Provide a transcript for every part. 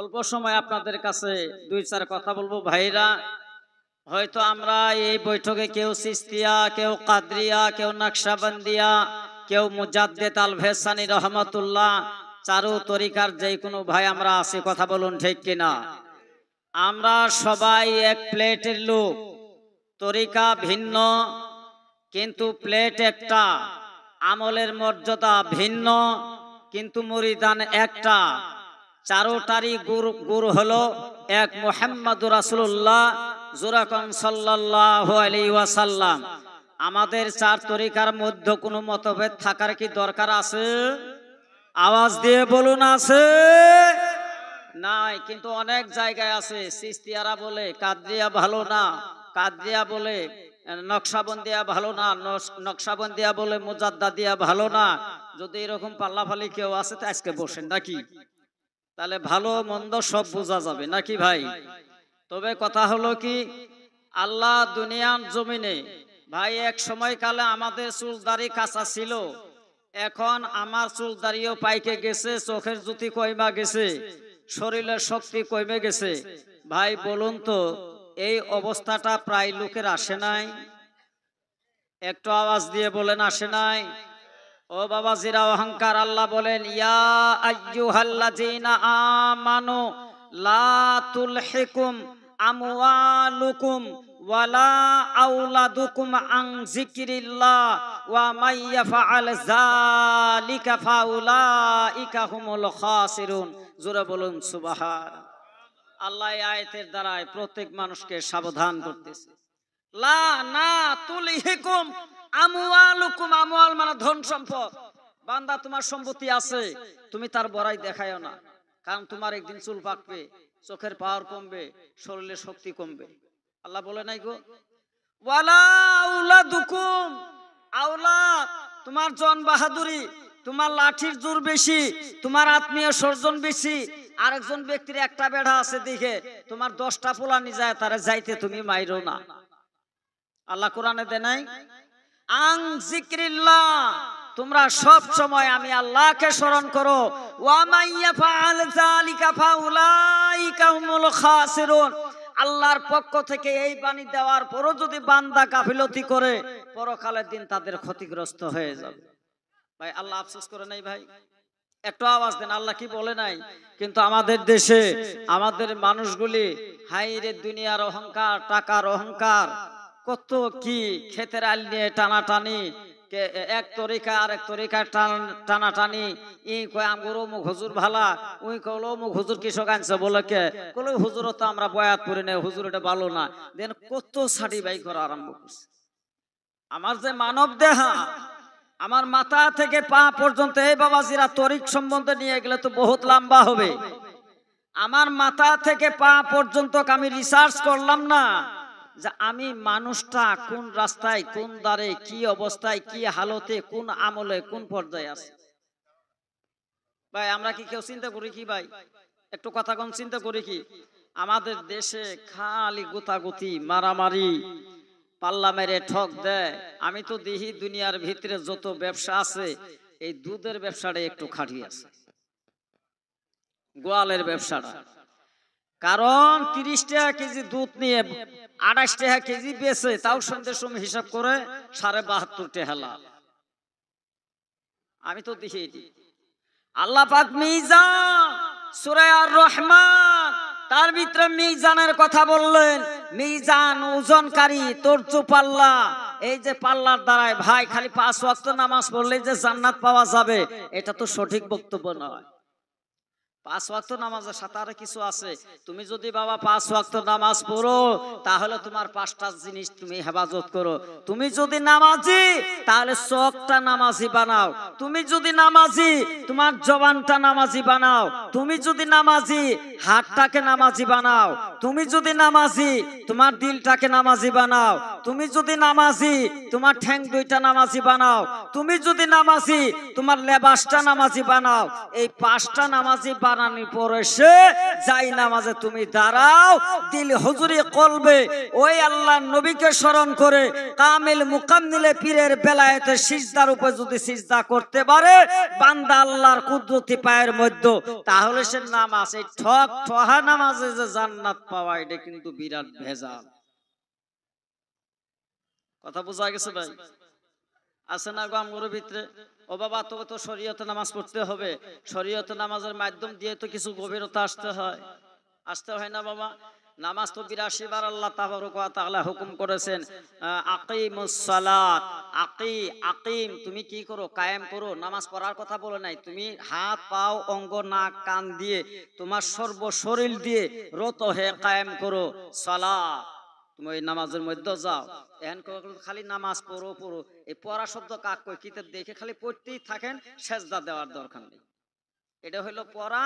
অল্প সময় আপনাদের কাছে দুই চার কথা বলবো ভাইরা। হয়তো আমরা এই বৈঠকে কেউ সিস্তিয়া, কেউ কাদরিয়া, কেউ নকশবন্দিয়া, কেউ মুজাদ্দিদ আল ভেসানি রহমাতুল্লাহ, চারু তরিকার যে কোনো ভাই আমরা আছি, কথা বলুন ঠিক কিনা? আমরা সবাই এক প্লেটের লোক, তরিকা ভিন্ন কিন্তু প্লেট একটা, আমলের মর্যাদা ভিন্ন কিন্তু মুরিদান একটা। চারোটারই গুরু হলো এক, মুহাম্মদুর রাসূলুল্লাহ জুরাকান সাল্লাল্লাহু আলাইহি ওয়াসাল্লাম। আমাদের চার তরিকার মধ্যে কোনো মতভেদ থাকার কি দরকার আছে? আওয়াজ দিয়ে বলুন আছে? নাই। কিন্তু অনেক জায়গায় আছে, সিস্তিয়ারা বলে কাদরিয়া ভালো না, কাদরিয়া বলে নকশবন্দিয়া ভালো না, নকশবন্দিয়া বলে মুজাদ্দিদিয়া ভালো না। যদি এরকম পাল্লাফালি কেউ আছে তো আজকে বসেন নাকি, তাহলে ভালো মন্দ সব বোঝা যাবে নাকি ভাই? তবে কথা হলো কি, আল্লাহ দুনিয়ার জমিনে ভাই এক সময় কালে আমাদের চুলদাড়ি কাঁচা ছিল, এখন আমার চুলদাড়িও পাইকে গেছে, চোখের জ্যোতি কইমা গেছে, শরীরের শক্তি কমে গেছে। ভাই বলুন তো, এই অবস্থাটা প্রায় লোকের আসে নাই? একটু আওয়াজ দিয়ে বলেন আসে নাই? ও বাবা জিরা অহংকার, আল্লাহ বলেন ইয়া আইয়ুহাল্লাযীনা আমানু লা তুলহিকুম আমওয়ালুকুম ওয়ালা আওলাদুকুম আন যিকরিল্লাহ ওয়া মান ইয়াফআল যালিকা ফাউলাইকা হুমুল খাসিরুন। জোরে বলুন সুবহান। আল্লাহ এই আয়াতের দ্বারা প্রত্যেক মানুষকে সাবধান করতেছে। লা না তুলহিকুম আমওয়ালুকুম, আমওয়াল মানে ধন সম্পদ। বান্দা তোমার সম্পত্তি আছে, তুমি তার বড়াই দেখায়ও না, কারণ তোমার একদিন চুল পাকবে, চোখের পাওয়ার কমবে, শরীরের শক্তি কমবে। আল্লাহ বলে নাই গো ওয়ালা আওলাদুকুম, আওলাদ তোমার জন বাহাদুরি, তোমার লাঠির জোর বেশি, তোমার আত্মীয় স্বজন বেশি, আরেকজন ব্যক্তির একটা বেড়া আছে দেখে তোমার 10টা পোলানি যায়, তারা যাইতে তুমি মাইরো না। আল্লাহ কোরআনে দেয় নাই আন যিকরিল্লাহ, তোমরা সব সময় আমি আল্লাহকে স্মরণ করো। ওয়া মান ইয়াফআল যালিকা ফাউলাইকা হুমুল খাসিরুন, আল্লাহর পক্ষ থেকে এই বাণী দেওয়ার পরও যদি বান্দা গাফিলতি করে, পরকালের দিন তাদের ক্ষতিগ্রস্ত হয়ে যাবে। ভাই আল্লাহ আফসোস করে নাই? ভাই একটু আওয়াজ দেন, আল্লাহ কি বলে নাই? কিন্তু আমাদের দেশে আমাদের মানুষগুলি হাইরে দুনিয়ার অহংকার, টাকার অহংকার, কত কি ক্ষেতের আল নিয়ে টানাটানি, এক তরিকা আর এক তরিকার টানাটানি। ই কয় আমগুলো মুখ হুজুর ভালা, উই কলো মুখ হুজুর কৃষক আনছে, বলে কে কলো হুজুর তো আমরা বয়াত করি না, হুজুর এটা ভালো না। দেন কত সাড়ি বাই করা আরম্ভ করছে। আমার যে মানব দেহা, আমার মাথা থেকে পা পর্যন্ত, এই বাবাজিরা তরিক সম্বন্ধে নিয়ে গেলে তো বহুত লম্বা হবে। আমার মাথা থেকে পা পর্যন্ত আমি রিসার্চ করলাম না যে আমি মানুষটা কোন রাস্তায়, কোন দ্বারে, কি অবস্থায়, কি হালতে, কোন আমলে, কোন পর্যায়ে আছে। ভাই আমরা কি কেউ চিন্তা করি কি? ভাই একটু কথা কম চিন্তা করি কি? আমাদের দেশে খালি গুতাগুতি, মারামারি, পাল্লা মেরে ঠক দেয়। আমি তো দেখি দুনিয়ার ভিতরে যত ব্যবসা আছে, এই দুধের ব্যবসাটা একটু খাঁটি আছে, গোয়ালের ব্যবসাটা। কারণ 30 টাকা কেজি দুধ নিয়ে 28 টাকা কেজি বেচে, তাও সন্ধ্যের সময় হিসাব করে 72.5 টাকা লাভ। আমি তো দেখি এটি। আল্লাহ পাক মিজান সূরা আর রহমান, তার ভিতরে মিজানের কথা বললেন। মিজান ওজনকারী, তরজু পাল্লা। এই যে পাল্লার দ্বারায় ভাই খালি 5 ওয়াক্ত নামাজ পড়লে যে জান্নাত পাওয়া যাবে, এটা তো সঠিক বক্তব্য নয়। 5 ওয়াক্ত নামাজের সাথে আর কিছু আছে। তুমি যদি বাবা 5 ওয়াক্ত নামাজ পড়ো, তাহলে তোমার 5টা জিনিস তুমি হেফাজত করো। তুমি যদি নামাজি, তাহলে চোখটা নামাজি বানাও। তুমি যদি নামাজি, তোমার জবানটা নামাজি বানাও। তুমি যদি নামাজি, হাতটাকে নামাজি বানাও। তুমি যদি নামাজি তোমার দিলটাকে নামাজি বানাও, তুমি যদি নামাজি তোমার ঠ্যাং দুইটা নামাজি বানাও, তুমি যদি নামাজি তোমার লেবাসটা নামাজি বানাও, এই 5টা নামাজি বানানোর পরে সে যাই নামাজে তুমি দাঁড়াও, দিল হুজুরি কলবে ওই আল্লাহ নবীকে স্মরণ করে কামিল মুকাম্মিলে পীরের বেলায়েতে সিজদার উপরে যদি সিজদা করতে পারে বান্দা আল্লাহর কুদরতি পায়ের মধ্যে, তাহলে সে নামাজ, এই ঠহা নামাজে যে জান্নাত পাওয়া এটা কিন্তু বিরাট ভেজাল। কথা বোঝা গেছে ভাই? আছে না গো আমগুলোর ভিতরে? ও বাবা তোকে তো শরীয়তে নামাজ পড়তে হবে, শরীয়তে নামাজের মাধ্যম দিয়ে তো কিছু গভীরতা আসতে হয় না বাবা? নামাজ তো 82 বার আল্লাহ তাবারক ওয়া তাআলা হুকুম করেছেন, আকিমুস সালাত, আকিম তুমি কি করো? কায়েম করো। নামাজ পড়ার কথা বলে নাই, তুমি হাত পাও অঙ্গ নাক কান দিয়ে তোমার সর্ব শরীর দিয়ে রত হয়ে কায়েম করো সালাত। তুমি ওই নামাজের মধ্যে যাও, এখন খালি নামাজ পড়ো। এই পড়া শব্দ কাক কই? কিতাব দেখে খালি পড়তেই থাকেন, সেজদা দেওয়ার দরকার নেই। এটা হলো পড়া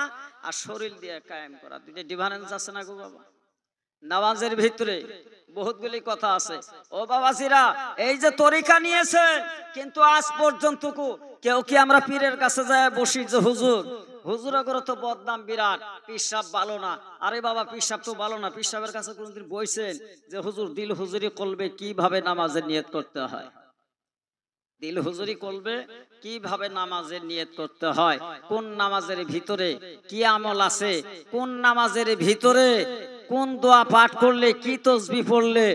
আর শরীর দিয়ে কায়েম করা, দুইটা ডিফারেন্স আছে না গো বাবা? নামাজের ভিতরে বহুতগুলি কথা আছে। ও বাবাজিরা, এই যে তরিকা নিয়েছে, কিন্তু আজ পর্যন্ত কেউ কি আমরা পীরের কাছে যায় বসি যে হুজুর করে তো বদনাম বিরাট, পিসাব ভালো না। আরে বাবা পিসাব তো ভালো না, পিসাবের কাছে কোনদিন বইছেন যে হুজুর দিল হুজুরি করবে কিভাবে নামাজের নিয়ত করতে হয়? দিল হুজুরি করবে কিভাবে নামাজের নিয়ত করতে হয়? কোন নামাজের ভিতরে কি আমল আছে? কোন নামাজের ভিতরে কোন দোয়া পাঠ করলে, কি তাসবিহ পড়লে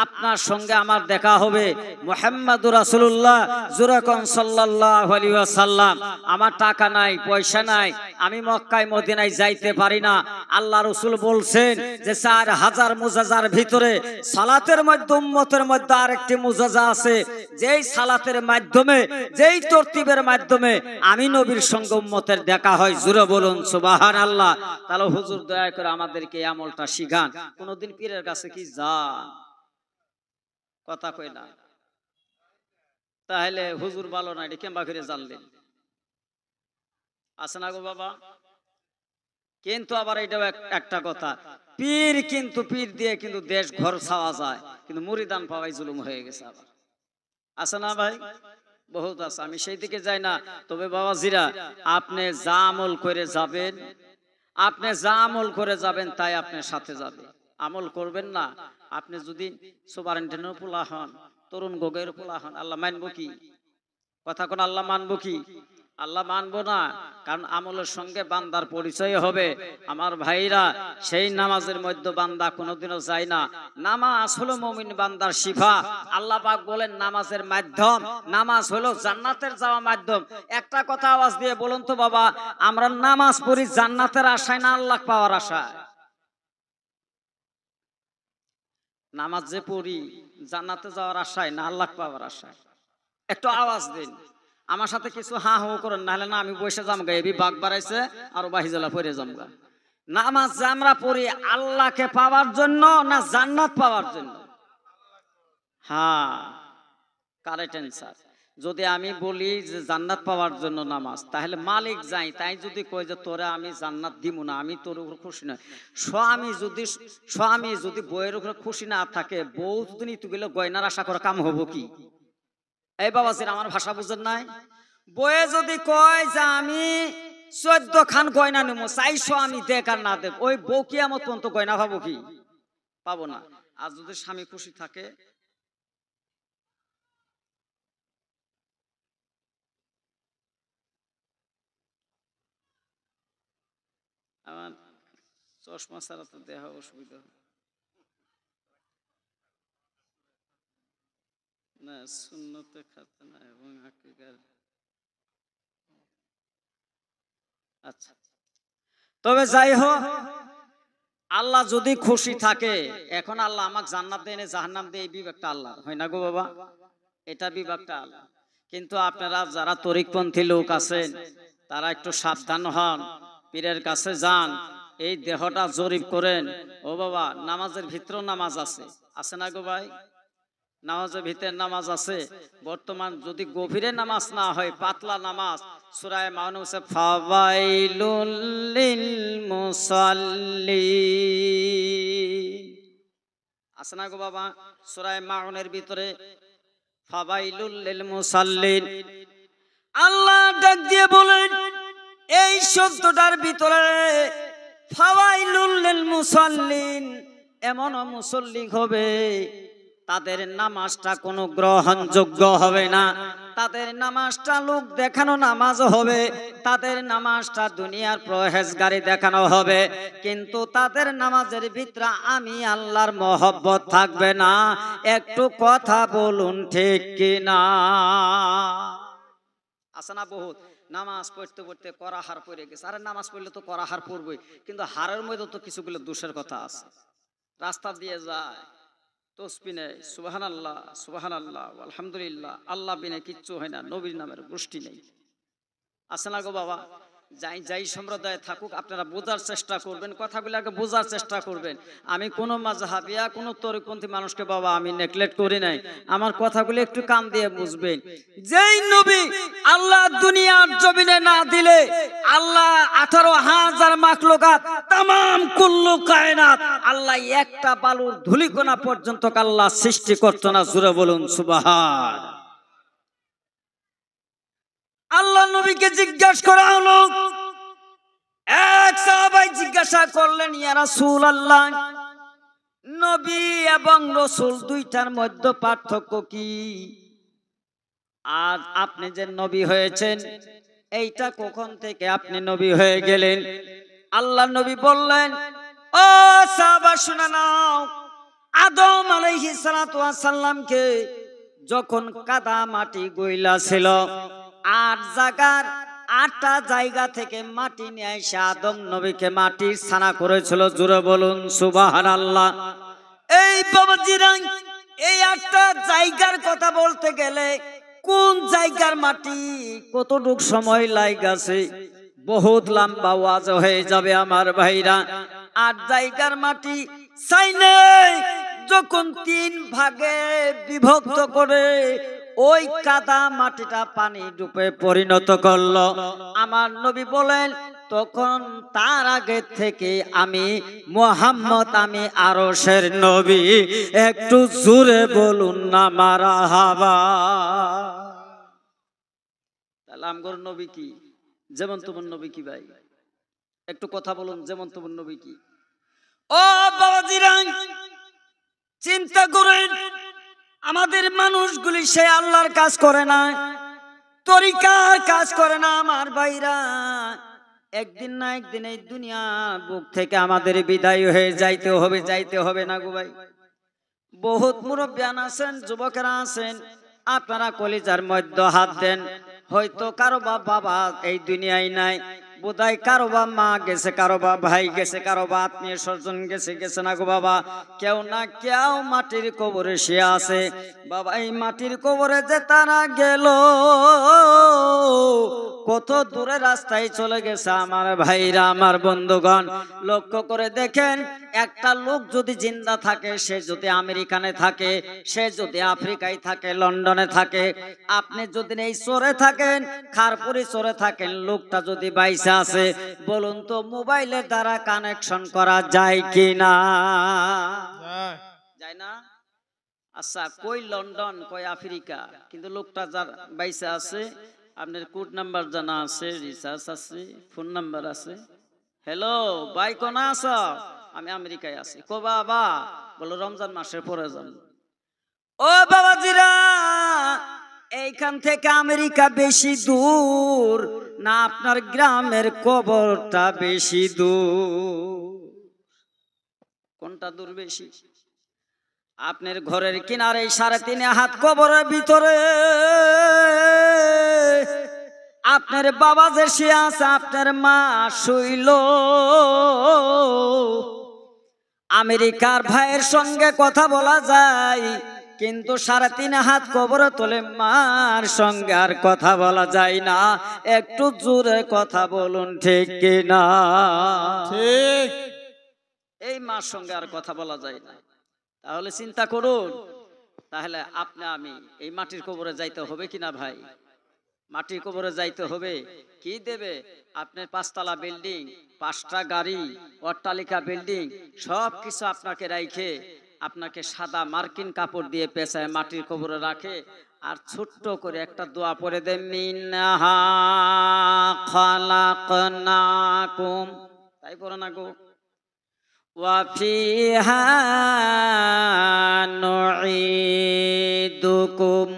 আপনার সঙ্গে আমার দেখা হবে? মুহাম্মাদুর রাসূলুল্লাহ জুরাকন সাল্লাল্লাহু আলাইহি ওয়াসাল্লাম, আমার টাকা নাই, পয়সা নাই, আমি মক্কায় মদিনায় যাইতে পারি না। আল্লাহ রাসূল বলছেন যে 4000 মুজাজার ভিতরে সালাতের মধ্যে উম্মতের মধ্যে আরেকটি মুজাজা আছে, যেই সালাতের মাধ্যমে, যেই তরতিবের মাধ্যমে আমি নবীর সঙ্গে উম্মতের দেখা হয়। জোরে বলুন সুবহানাল্লাহ। তাহলে হুজুর দয়া করে আমাদেরকে এই আমলটা শিখান। কোনদিন পীরের কাছে কি যান? কথা কই না? তাহলে হুজুর ভালো না, এটা কেমবা করে জানলেন? আছে না গো বাবা? কিন্তু আবার এটাও একটা কথা, পীর দিয়ে কিন্তু দেশ ঘর ছাওয়া যায়, কিন্তু মুরিদান পাওয়াই জুলুম হয়ে গেছে। আবার আছে না ভাই? বহুত আছে, আমি সেই দিকে যাই না। তবে বাবাজিরা, আপনি যা আমল করে যাবেন, আপনি যা আমল করে যাবেন তাই আপনার সাথে যাবে। আমল করবেন না, আপনি যদি সুপারিনটেন্ডেন্টের পোলা হন, তরুণ গোগের পোলা হন, আল্লাহ মানবো কি? কথা কোন আল্লাহ মানবো কি? আল্লাহ মানবো না, কারণ আমলের সঙ্গে বান্দার পরিচয় হবে। আমার ভাইরা, সেই নামাজের মধ্যে বান্দা কোনোদিনও যায় না। নামাজ হলো মুমিন বান্দার শিফা। আল্লাহ পাক বলেন নামাজের মাধ্যম, নামাজ হলো জান্নাতের যাওয়া মাধ্যম। একটা কথা আওয়াজ দিয়ে বলুন তো বাবা, আমরা নামাজ পড়ি জান্নাতের আশায় না আল্লাহ পাওয়ার আশায়? নামাজ যে পড়ি জান্নাতে যাওয়ার আশায় না আল্লাহ পাওয়ার আশায়? একটু আওয়াজ দিন, আমার সাথে কিছু হা হু করেন, নাহলে না আমি বসে যামগা, এবি বাঘ বাড়াইছে আর বাহিজলা পড়ে যামগা। নামাজ যে আমরা পড়ি আল্লাহকে পাওয়ার জন্য না জান্নাত পাওয়ার জন্য? হ্যাঁ, কারেক্ট অ্যান্সার। যদি আমি বলি যে জান্নাত পাওয়ার জন্য নামাজ, তাহলে মালিক যাই তাই যদি কই যে তোরা আমি জান্নাত দিব না, আমি তোর উপর খুশি নয়। স্বামী যদি বইয়ের উপরে খুশি না থাকে, বউ যদি নিতে গেলে গয়নার আশা করে কাম হবো কি? এই বাবাজির আমার ভাষা বুঝেন নাই? বইয়ে যদি কয় যে আমি 14 খান গয়না নেবো, চাইছো আমি দেখ আর না দেখ, ওই বউ কিয়ামত পর্যন্ত গয়না পাবো কি? পাবো না। আর যদি স্বামী খুশি থাকে, আমার চশমা ছাড়া তো দেখা অসুবিধা না, সুন্নতে খাতে না এবং হাকিকার। আচ্ছা, তবে যাই হোক, আল্লাহ যদি খুশি থাকে, এখন আল্লাহ আমাকে জান্নাত দেয় না জাহান্নাম দেয়, এই বিবেকটা আল্লাহ হয় না গো বাবা? এটা বিবেকটা আল্লাহ। কিন্তু আপনারা যারা তরিকপন্থী লোক আছেন, তারা একটু সাবধান হন, পীরের কাছে যান, এই দেহটা জরিপ করেন। ও বাবা, নামাজের ভিতরেও নামাজ আছে, আছে না গো ভাই? নামাজের ভিতরে নামাজ আছে, বর্তমান যদি গভীরে নামাজ না হয়, পাতলা নামাজ, সূরা মাউনুসে ফাওয়াইলুল লিল মুসাল্লিন আছে না গো বাবা? সূরা মাউনের ভিতরে ফাওয়াইলুল লিল মুসাল্লিন আল্লাহ ডাক দিয়ে বলেন, এই শব্দটার ভিতরে ফাওয়াইলুল লিল মুসাল্লিন, এমন মুসল্লি হবে তাদের নামাজটা কোনো গ্রহণযোগ্য হবে না, তাদের নামাজটা লোক দেখানো নামাজ হবে, তাদের নামাজটা দুনিয়ার পরহেজগারি দেখানো হবে, কিন্তু তাদের নামাজের ভিতরে আমি আল্লাহর মহব্বত থাকবে না। একটু কথা বলুন ঠিক কিনা? আছে না বহুত নামাজ পড়তে পড়তে করাহার পড়ে গেছে। আরে নামাজ পড়লে তো করাহার পড়বই, কিন্তু হারের মধ্যে তো কিছুগুলো দোষের কথা আছে। রাস্তা দিয়ে যায় তসবিহ নেই, সুবহানাল্লাহ সুবহানাল্লাহ আলহামদুলিল্লাহ, আল্লাহ বিনে কিচ্ছু হয় না, নবীর নামের গোষ্ঠী নেই। আছে না গো বাবা? যাই সম্প্রদায় থাকুক, আপনারা বোঝার চেষ্টা করবেন, কথাগুলোকে বোঝার চেষ্টা করবেন। আমি কোনো মাযহাবিয়া কোনো তরিকপন্থী মানুষকে বাবা আমি নেগলেক্ট করি নাই, আমার কথাগুলো একটু কান দিয়ে বুঝবেন। যেই নবী আল্লাহ দুনিয়ার জমিনে না দিলে, আল্লাহ 18,000 মাখলুকাত তামাম কুল্লু কায়নাত আল্লাহ একটা বালুর ধূলিকণা পর্যন্ত আল্লাহ সৃষ্টি করত না। জোরে বলুন সুবহান। আল্লাহ নবীকে জিজ্ঞাসা করা হলো, এক সাহাবাই জিজ্ঞাসা করলেন, ইয়া রাসূলুল্লাহ, নবী এবং রাসূল দুইটার মধ্যে পার্থক্য কি? আর আপনি যে নবী হয়েছেন, এইটা কখন থেকে আপনি নবী হয়ে গেলেন? আল্লাহ নবী বললেন, ও সাহাবা শুনে নাও, আদম আলাইহিস সালাতু ওয়াস সালামকে যখন কাদা মাটি গইলা ছিল, 8টা জায়গা থেকে মাটি নিয়ে এসে আদম নবীকে মাটির ছানা করেছিল। জোরে বলুন সুবহানাল্লাহ। এই বাবাজিরা, এই 8টা জায়গার কথা বলতে গেলে কোন জায়গার মাটি কতটুক সময় লাগাছে, বহুত লম্বা ওয়াজ হয়ে যাবে আমার ভাইরা। 8 জায়গার মাটি চাইনে যখন 3 ভাগে বিভক্ত করে ওই কাদা মাটিটা পানি রূপে পরিণত করলো, আমার নবী বলেন, তখন তার আগে থেকে আমি মুহাম্মদ, আমি আরশের নবী। একটু জোরে বলুন না মারহাবা। তাহলে আমগর নবী কি? যেমন তোমার নবী কি ভাই? একটু কথা বলুন, যেমন তোমার নবী কি? ও বাবাজিরা, চিন্তা করেন, আমাদের মানুষগুলি সে আল্লাহর কাজ করে না, তরিকার কাজ করে না। আমার ভাইরা, একদিন না একদিন এই দুনিয়া বুক থেকে আমাদের বিদায় হয়ে যাইতে হবে না গো ভাই। বহুত মুরব্বিয়ান আছেন, যুবকেরা আছেন, আপনারা কলিজার মধ্যে হাত দেন, হয়তো কারো বাবা এই দুনিয়ায় নাই, বোধহয় কারো বা মা গেছে, কারো বা ভাই গেছে, কারো বা আত্মীয় স্বজন গেছে না গো বাবা। কেউ না কেউ মাটির কবরে সে আছে বাবা। এই মাটির কবরে যে তারা গেল, কত দূরে রাস্তায় চলে গেছে আমার ভাইরা, আমার বন্ধুগণ। লক্ষ্য করে দেখেন, একটা লোক যদি জিন্দা থাকে, সে যদি আমেরিকানে থাকে, সে যদি আফ্রিকায় থাকে, লন্ডনে থাকে, আপনি যদি এই চরে থাকেন, খারপুরি চরে থাকেন, লোকটা যদি বাইসে আছে, বলুন তো মোবাইলের দ্বারা কানেকশন করা যায় কি না? যায় না? আচ্ছা, কই লন্ডন, কই আফ্রিকা, কিন্তু লোকটা যার বাইসে আছে, আপনার কোড নাম্বার জানা আছে, রিচার্জ আছে, ফোন নাম্বার আছে। হ্যালো ভাই, কোন আছো? আমি আমেরিকায় আছি। কো বাবা? বলো রমজান মাসের পরে যান। ও বাবাজিরা, এইখান থেকে আমেরিকা বেশি দূর না আপনার গ্রামের কবরটা বেশি দূর? কোনটা দূর বেশি? আপনার ঘরের কিনারে 3.5 হাত কবরের ভিতরে আপনার বাবা যে শুয়ে আছে, আপনার মা শুইল, আমেরিকার ভাইয়ের সঙ্গে কথা বলা যায়, কিন্তু 3.5 হাত কবরে তোলে মার সঙ্গে আর কথা বলা যায় না। একটু জোরে কথা বলুন ঠিক কিনা? ঠিক। এই মার সঙ্গে আর কথা বলা যায় না। তাহলে চিন্তা করুন, তাহলে আপনি আমি এই মাটির কবরে যাইতে হবে কিনা ভাই? মাটির কবরে যাইতে হবে। কি দেবে? আপনার 5 তলা বিল্ডিং, 5টা গাড়ি, অট্টালিকা বিল্ডিং সব কিছু আপনাকে রাইখে আপনাকে সাদা মার্কিন কাপড় দিয়ে পেঁচায় মাটির কবরে রাখে, আর ছোট্ট করে একটা দোয়া পড়ে দেন, মিনহা খালাকনাকুম, তাই পড়ে না গো, ওয়া ফিহা নুঈদুকুম